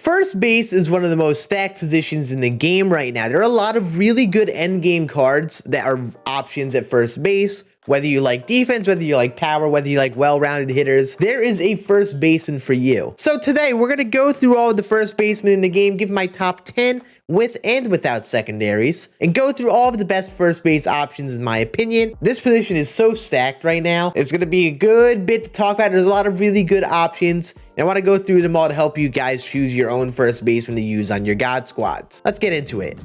First base is one of the most stacked positions in the game right now. There are a lot of really good end game cards that are options at first base. Whether you like defense, whether you like power, whether you like well-rounded hitters, there is a first baseman for you. So today, we're going to go through all of the first basemen in the game, give my top 10 with and without secondaries, and go through all of the best first base options in my opinion. This position is so stacked right now. It's going to be a good bit to talk about. There's a lot of really good options, and I want to go through them all to help you guys choose your own first baseman to use on your God squads. Let's get into it.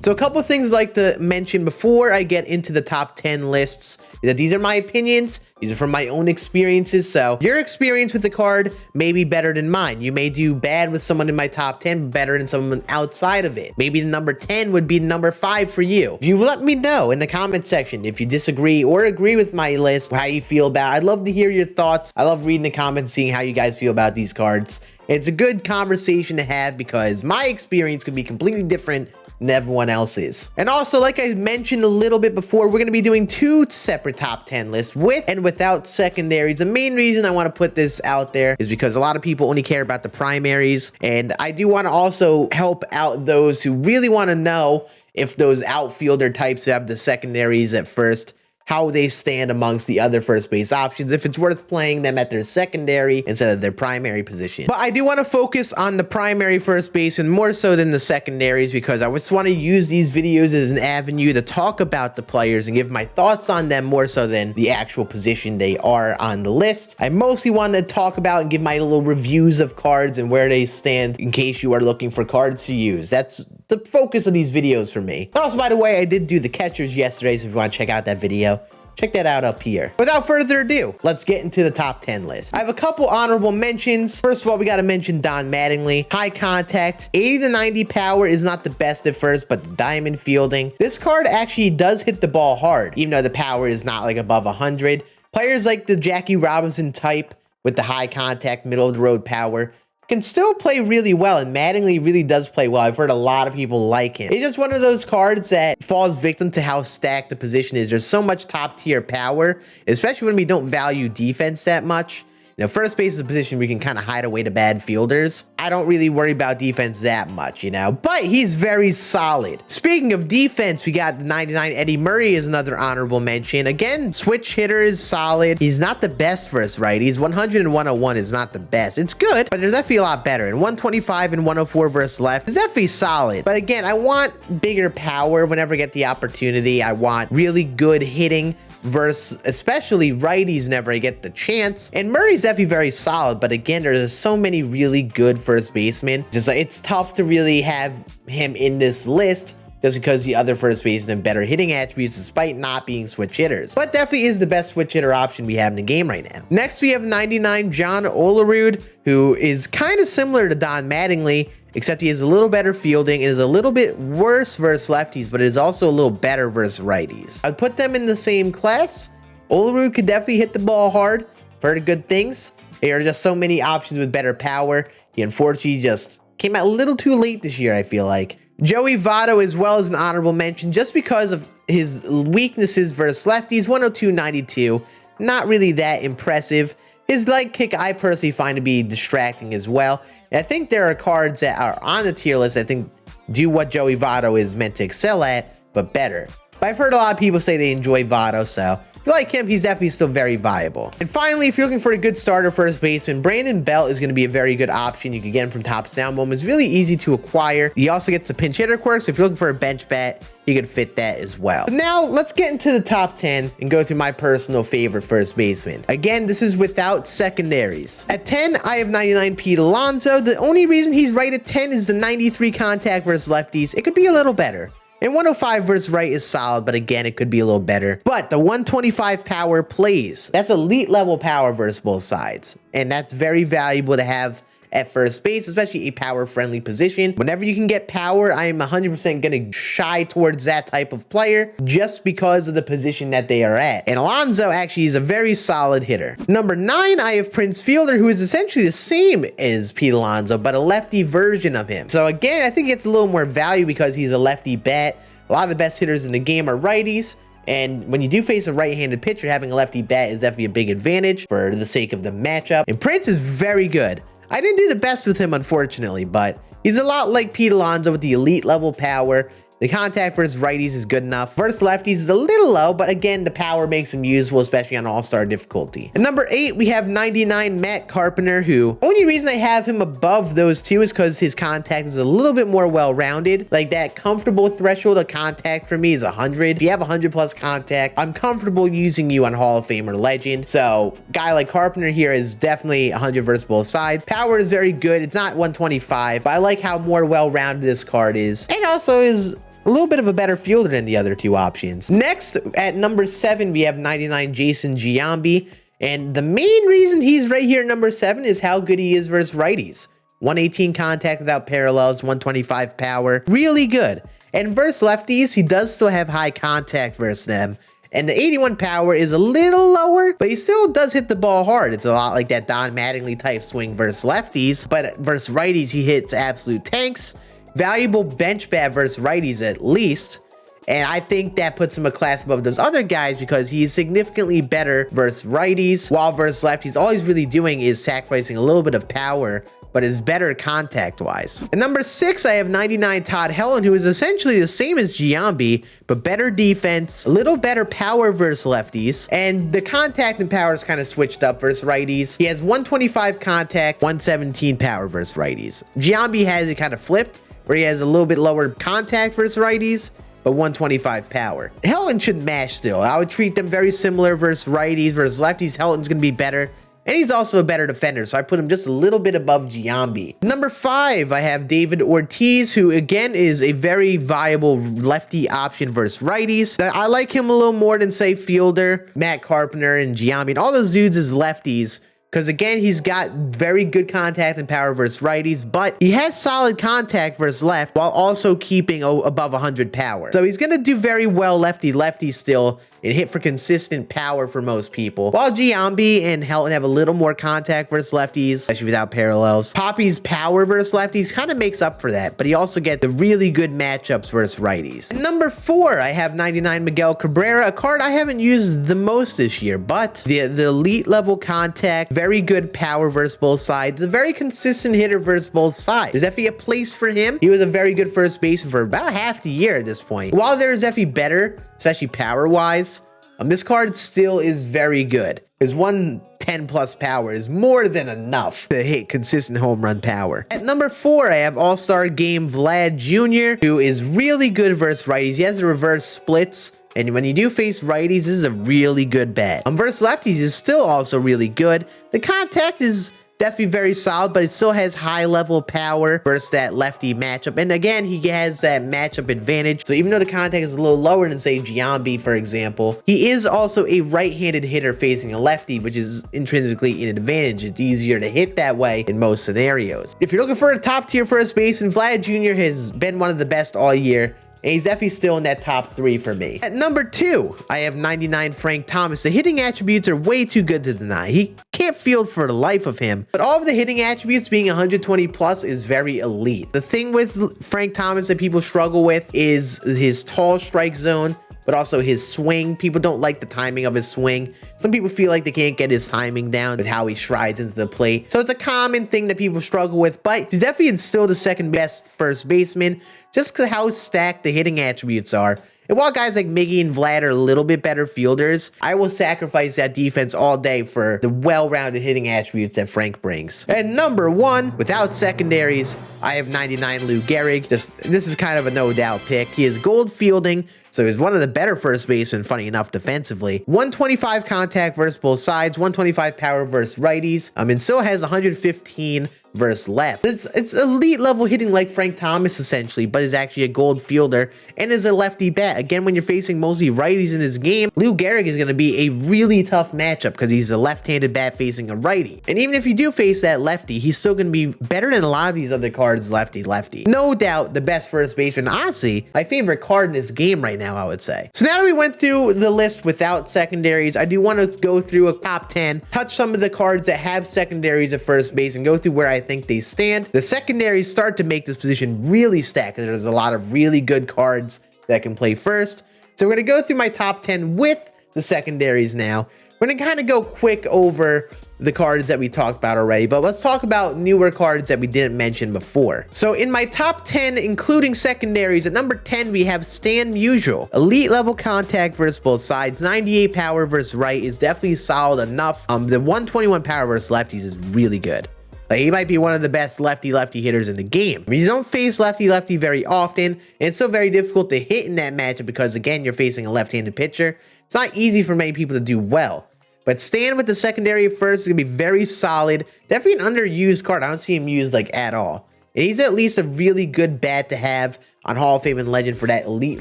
So a couple things I'd like to mention before I get into the top 10 lists is that these are my opinions. These are from my own experiences. So your experience with the card may be better than mine. You may do bad with someone in my top 10, better than someone outside of it. Maybe the number 10 would be the number 5 for you. You let me know in the comment section if you disagree or agree with my list, how you feel about it. I'd love to hear your thoughts. I love reading the comments, seeing how you guys feel about these cards. It's a good conversation to have because my experience could be completely different than everyone else's. And also, like I mentioned a little bit before, we're going to be doing 2 separate top 10 lists with and without secondaries. The main reason I want to put this out there is because a lot of people only care about the primaries, and I do want to also help out those who really want to know if those outfielder types who have the secondaries at first, how they stand amongst the other first base options, if it's worth playing them at their secondary instead of their primary position. But I do want to focus on the primary first base and more so than the secondaries because I just want to use these videos as an avenue to talk about the players and give my thoughts on them more so than the actual position they are on the list. I mostly want to talk about and give my little reviews of cards and where they stand in case you are looking for cards to use. That's the focus of these videos for me. And also, by the way, I did do the catchers yesterday, so if you want to check out that video, check that out up here. Without further ado, let's get into the top 10 list. I have a couple honorable mentions. First of all, we got to mention Don Mattingly. High contact, 80 to 90 power is not the best at first, but the diamond fielding. This card actually does hit the ball hard, even though the power is not like above 100. Players like the Jackie Robinson type with the high contact, middle of the road power can still play really well, and Mattingly really does play well. I've heard a lot of people like him. It's just one of those cards that falls victim to how stacked the position is. There's so much top tier power, especially when we don't value defense that much. You know, first base is a position where you can kind of hide away to bad fielders. I don't really worry about defense that much, you know, but he's very solid. Speaking of defense, we got the 99 Eddie Murray is another honorable mention. Again, switch hitter is solid. He's not the best versus righties. 100 and 101 is not the best. It's good, but there's definitely a lot better. And 125 and 104 versus left is definitely solid. But again, I want bigger power whenever I get the opportunity. I want really good hitting versus especially righties whenever I get the chance. And Murray's definitely very solid, but again, there's so many really good first basemen. Just like it's tough to really have him in this list just because the other first basemen have better hitting attributes despite not being switch hitters. But definitely is the best switch hitter option we have in the game right now. Next, we have 99 John Olerud, who is kind of similar to Don Mattingly, except he has a little better fielding. It is a little bit worse versus lefties, but it is also a little better versus righties. I'd put them in the same class. Olerud could definitely hit the ball hard. Heard good things. There are just so many options with better power. He unfortunately just came out a little too late this year, I feel like. Joey Votto as well as an honorable mention just because of his weaknesses versus lefties. 102-92, not really that impressive. His leg kick I personally find to be distracting as well. And I think there are cards that are on the tier list I think do what Joey Votto is meant to excel at, but better. But I've heard a lot of people say they enjoy Votto, so if you like him, he's definitely still very viable. And finally, if you're looking for a good starter first baseman, Brandon Belt is going to be a very good option. You can get him from Top Sound Moments. Really easy to acquire. He also gets the pinch hitter quirk, so if you're looking for a bench bat, he could fit that as well. But now, let's get into the top 10 and go through my personal favorite first baseman. Again, this is without secondaries. At 10, I have 99 Pete Alonso. The only reason he's right at 10 is the 93 contact versus lefties. It could be a little better. And 105 versus right is solid, but again, it could be a little better. But the 125 power plays. That's elite level power versus both sides. And that's very valuable to have at first base, especially a power-friendly position. Whenever you can get power, I am 100% going to shy towards that type of player just because of the position that they are at. And Alonso actually is a very solid hitter. Number 9, I have Prince Fielder, who is essentially the same as Pete Alonso, but a lefty version of him. So again, I think it's a little more value because he's a lefty bat. A lot of the best hitters in the game are righties. And when you do face a right-handed pitcher, having a lefty bat is definitely a big advantage for the sake of the matchup. And Prince is very good. I didn't do the best with him, unfortunately, but he's a lot like Pete Alonso with the elite level power. The contact versus righties is good enough. Versus lefties is a little low, but again, the power makes him usable, especially on all-star difficulty. At number 8, we have 99 Matt Carpenter, who only reason I have him above those two is because his contact is a little bit more well-rounded. Like that comfortable threshold of contact for me is 100. If you have 100 plus contact, I'm comfortable using you on Hall of Fame or Legend. So guy like Carpenter here is definitely 100 versus both sides. Power is very good. It's not 125, but I like how more well-rounded this card is. And also is a little bit of a better fielder than the other two options. Next, at number 7, we have 99 Jason Giambi. And the main reason he's right here at number 7 is how good he is versus righties. 118 contact without parallels, 125 power, really good. And versus lefties, he does still have high contact versus them. And the 81 power is a little lower, but he still does hit the ball hard. It's a lot like that Don Mattingly type swing versus lefties, but versus righties, he hits absolute tanks. Valuable bench bat versus righties at least. And I think that puts him a class above those other guys because he's significantly better versus righties, while versus lefties, all he's really doing is sacrificing a little bit of power, but is better contact-wise. At number 6, I have 99 Todd Helton, who is essentially the same as Giambi, but better defense, a little better power versus lefties, and the contact and power is kind of switched up versus righties. He has 125 contact, 117 power versus righties. Giambi has it kind of flipped, where he has a little bit lower contact versus righties, but 125 power. Helton should mash still. I would treat them very similar versus righties. Versus lefties, Helton's going to be better. And he's also a better defender, so I put him just a little bit above Giambi. Number 5, I have David Ortiz, who again is a very viable lefty option versus righties. I like him a little more than, say, Fielder, Matt Carpenter, and Giambi. And all those dudes is lefties. Because again, he's got very good contact and power versus righties, but he has solid contact versus left while also keeping above 100 power. So he's going to do very well lefty-lefty still and hit for consistent power for most people. While Giambi and Helton have a little more contact versus lefties, especially without parallels. Poppy's power versus lefties kind of makes up for that, but he also gets the really good matchups versus righties. At number 4, I have 99 Miguel Cabrera, a card I haven't used the most this year, but the elite level contact, very good power versus both sides, a very consistent hitter versus both sides. There's definitely a place for him. He was a very good first baseman for about half the year at this point. While there's definitely better, especially power-wise, this card still is very good. His 110 plus power is more than enough to hit consistent home run power. At number 4, I have All-Star Game Vlad Jr., who is really good versus righties. He has the reverse splits. And when you do face righties, this is a really good bet. Versus lefties is still also really good. The contact is definitely very solid, but it still has high level power versus that lefty matchup. And again, he has that matchup advantage. So even though the contact is a little lower than, say, Giambi, for example, he is also a right-handed hitter facing a lefty, which is intrinsically an advantage. It's easier to hit that way in most scenarios. If you're looking for a top-tier first baseman, Vlad Jr. has been one of the best all year. And he's definitely still in that top 3 for me. At number 2, I have 99 Frank Thomas. The hitting attributes are way too good to deny. He can't field for the life of him, but all of the hitting attributes being 120 plus is very elite. The thing with Frank Thomas that people struggle with is his tall strike zone, but also his swing. People don't like the timing of his swing. Some people feel like they can't get his timing down with how he strides into the plate. So it's a common thing that people struggle with, but he's definitely still the second best first baseman just because how stacked the hitting attributes are. And while guys like Miggy and Vlad are a little bit better fielders, I will sacrifice that defense all day for the well-rounded hitting attributes that Frank brings. And number 1, without secondaries, I have 99 Lou Gehrig. This is kind of a no-doubt pick. He is gold fielding, so he's one of the better first basemen, funny enough, defensively. 125 contact versus both sides, 125 power versus righties, and still has 115 versus left. It's elite level hitting like Frank Thomas, essentially, but is actually a gold fielder and is a lefty bat. Again, when you're facing mostly righties in this game, Lou Gehrig is going to be a really tough matchup because he's a left-handed bat facing a righty. And even if you do face that lefty, he's still going to be better than a lot of these other cards, lefty-lefty. No doubt the best first baseman. Honestly, my favorite card in this game right now, I would say. So now that we went through the list without secondaries, I do want to go through a top 10, touch some of the cards that have secondaries at first base, and go through where I think they stand. The secondaries start to make this position really stacked because there's a lot of really good cards that can play first. So we're going to go through my top 10 with the secondaries now. We're going to kind of go quick over the cards that we talked about already, but let's talk about newer cards that we didn't mention before. So in my top 10, including secondaries, at number 10, we have Stan Musial. Elite level contact versus both sides. 98 power versus right is definitely solid enough. The 121 power versus lefties is really good. Like, he might be one of the best lefty-lefty hitters in the game. I mean, you don't face lefty-lefty very often, and it's still very difficult to hit in that matchup because, again, you're facing a left-handed pitcher. It's not easy for many people to do well. But Stan with the secondary at first is going to be very solid. Definitely an underused card. I don't see him used like at all. And he's at least a really good bat to have on Hall of Fame and Legend for that elite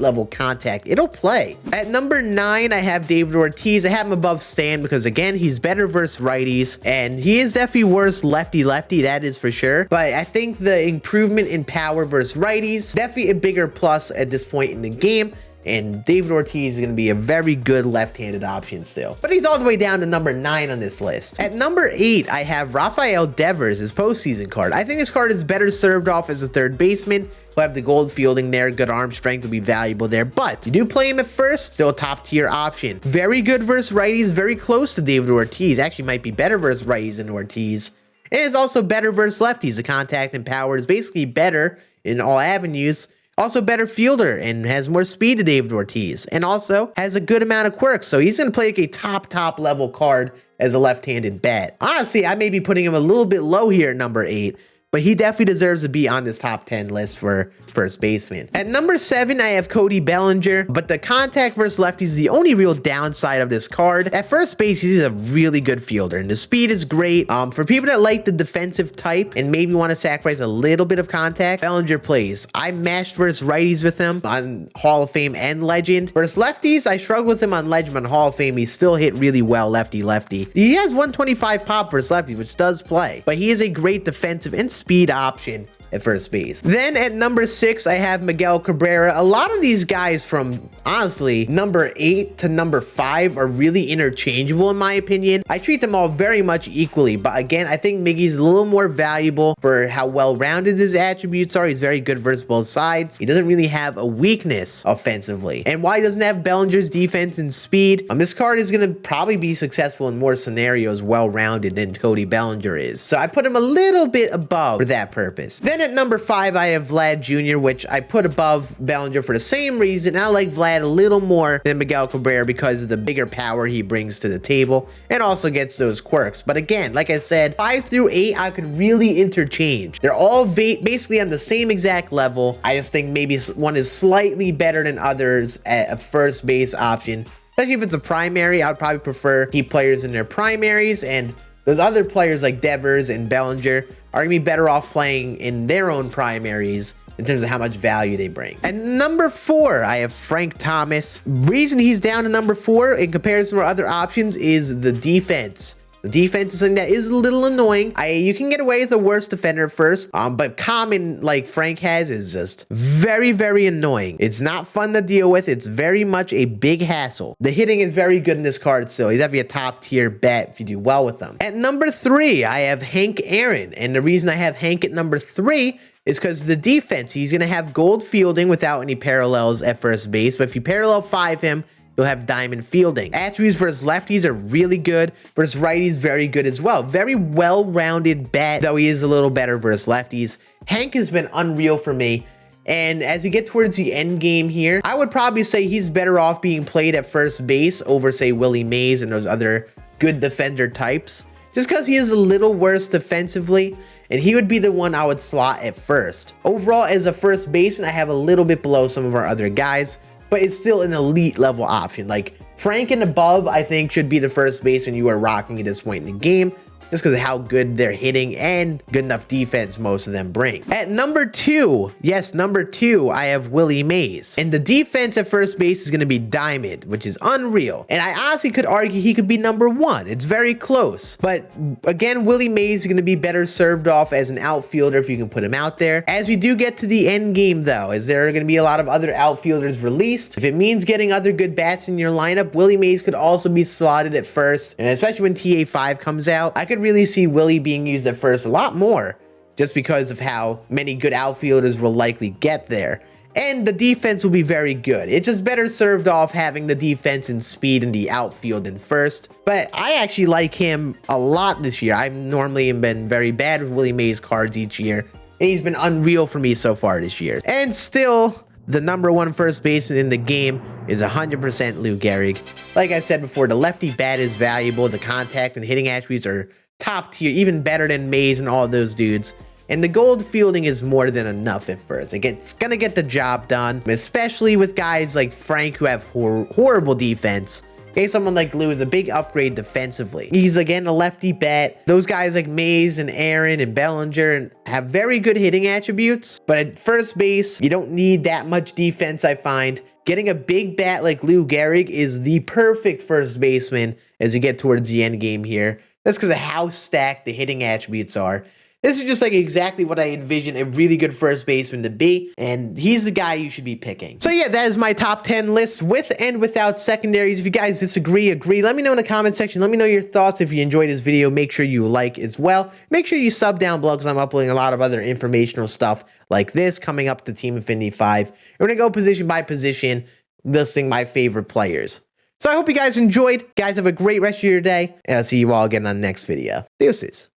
level contact. It'll play. At number 9, I have David Ortiz. I have him above Stan because, again, he's better versus righties. And he is definitely worse lefty-lefty, that is for sure. But I think the improvement in power versus righties, definitely a bigger plus at this point in the game. And David Ortiz is going to be a very good left-handed option still. But he's all the way down to number 9 on this list. At number 8, I have Rafael Devers, his postseason card. I think this card is better served off as a third baseman. He'll have the gold fielding there. Good arm strength will be valuable there. But you do play him at first, still a top-tier option. Very good versus righties, very close to David Ortiz. Actually might be better versus righties than Ortiz. And is also better versus lefties. The contact and power is basically better in all avenues. Also better fielder and has more speed to David Ortiz, and also has a good amount of quirks. So he's going to play like a top level card as a left-handed bat. Honestly, I may be putting him a little bit low here at number 8, but he definitely deserves to be on this top 10 list for first baseman. At number 7, I have Cody Bellinger, but the contact versus lefties is the only real downside of this card. At first base, he's a really good fielder, and the speed is great. For people that like the defensive type and maybe want to sacrifice a little bit of contact, Bellinger plays. I matched versus righties with him on Hall of Fame and Legend. Versus lefties, I struggled with him on Legend, but on Hall of Fame, he still hit really well lefty-lefty. He has 125 pop versus lefties, which does play, but he is a great defensive and speed option at first base. Then at number 6, I have Miguel Cabrera. A lot of these guys from, honestly, number 8 to number 5 are really interchangeable in my opinion. I treat them all very much equally, but again, I think Miggy's a little more valuable for how well-rounded his attributes are. He's very good versus both sides. He doesn't really have a weakness offensively. And while he doesn't have Bellinger's defense and speed, this card is going to probably be successful in more scenarios well-rounded than Cody Bellinger is. So I put him a little bit above for that purpose. Then at number 5, I have Vlad Jr., which I put above Bellinger for the same reason. I like Vlad a little more than Miguel Cabrera because of the bigger power he brings to the table and also gets those quirks. But again, like I said, 5 through 8, I could really interchange. They're all basically on the same exact level. I just think maybe one is slightly better than others at a first base option. Especially if it's a primary, I would probably prefer keep players in their primaries, and those other players like Devers and Bellinger are going to be better off playing in their own primaries in terms of how much value they bring. At number 4, I have Frank Thomas. Reason he's down to number 4 in comparison to other options is the defense. The defense is something that is a little annoying. You can get away with the worst defender at first, but common like Frank has is just very annoying. It's not fun to deal with. It's very much a big hassle. The hitting is very good in this card still. He's definitely a top tier bet if you do well with them. At number 3, I have Hank Aaron, and the reason I have Hank at number 3 is because the defense. He's going to have gold fielding without any parallels at first base, but if you parallel 5 him, you'll have diamond fielding. Attributes versus lefties are really good. Versus righties, very good as well. Very well-rounded bat, though he is a little better versus lefties. Hank has been unreal for me. And as you get towards the end game here, I would probably say he's better off being played at first base over, say, Willie Mays and those other good defender types. Just because he is a little worse defensively, and he would be the one I would slot at first. Overall, as a first baseman, I have a little bit below some of our other guys, but it's still an elite level option. Like Frank and above, I think should be the first baseman you are rocking at this point in the game, just because of how good they're hitting and good enough defense most of them bring. At number 2, yes, number 2, I have Willie Mays. And the defense at first base is going to be diamond, which is unreal. And I honestly could argue he could be number 1. It's very close. But again, Willie Mays is going to be better served off as an outfielder if you can put him out there. As we do get to the end game though, is there going to be a lot of other outfielders released? If it means getting other good bats in your lineup, Willie Mays could also be slotted at first. And especially when TA5 comes out, I could really see Willie being used at first a lot more just because of how many good outfielders will likely get there. and the defense will be very good. It's just better served off having the defense and speed in the outfield than first. But I actually like him a lot this year. I've normally been very bad with Willie Mays cards each year, and he's been unreal for me so far this year. And still, the #1 first baseman in the game is 100% Lou Gehrig. Like I said before, the lefty bat is valuable. The contact and hitting attributes are top tier, even better than Mays and all those dudes. And the gold fielding is more than enough at first. It's gonna get the job done, especially with guys like Frank who have horrible defense. Okay, someone like Lou is a big upgrade defensively. He's again a lefty bat. Those guys like Mays and Aaron and Bellinger have very good hitting attributes, but at first base, you don't need that much defense, I find. Getting a big bat like Lou Gehrig is the perfect first baseman as you get towards the end game here. That's because of how stacked the hitting attributes are. This is just like exactly what I envision a really good first baseman to be, and he's the guy you should be picking. So yeah, that is my top 10 list with and without secondaries. If you guys disagree, agree, let me know in the comment section. Let me know your thoughts. If you enjoyed this video, make sure you like as well. Make sure you sub down below because I'm uploading a lot of other informational stuff like this coming up to Team Infinity 5. We're going to go position by position, listing my favorite players. So I hope you guys enjoyed. Guys, have a great rest of your day, and I'll see you all again on the next video. Deuces.